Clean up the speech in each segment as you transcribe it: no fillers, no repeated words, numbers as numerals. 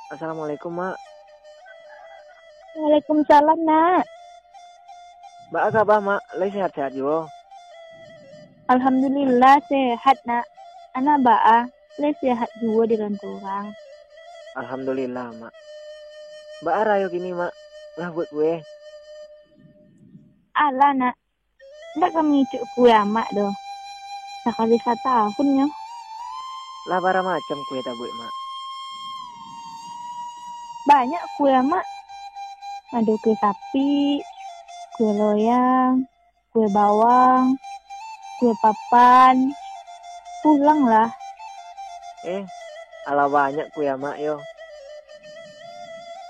Assalamualaikum, Mak. Waalaikumsalam, Nak. Mbak kabar, Mak? Lagi sehat-sehat juga? Alhamdulillah sehat, Nak. Anak ba'a, le sehat juga di orang. Alhamdulillah, Mak. Mbak rayo gini, Mak. Lah buat gue. Alah, Nak. Ndak kami cuk kue amak doh. Sekali 1 tahun ya. Lah bara macam kue tak buat, Mak. Banyak kue amak. Ada kue sapi, kue loyang, kue bawang, kue papan. Pulang lah. Ala banyak kue, Mak, yo.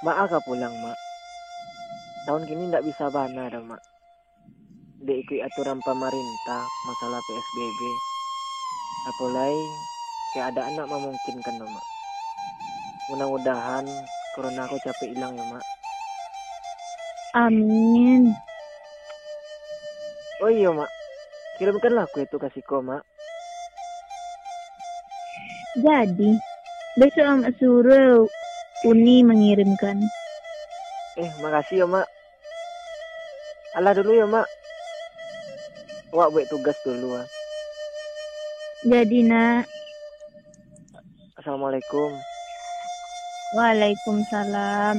Mak agak pulang, Mak. Tahun kini ndak bisa bana dah, Mak. Dia ikut aturan pemerintah masalah PSBB. Apalagi keadaan nak memungkinkan, Mak. Mudah-mudahan corona aku capek hilang ya, Mak. Amin. Oh iya, Mak. Kirimkanlah kue itu kasih kau, Mak. Jadi, besok amak suruh Uni mengirimkan. Makasih ya, Mak. Alah dulu ya, Mak. Wak buat tugas dulu, ah. Jadi, Nak. Assalamualaikum. Waalaikumsalam.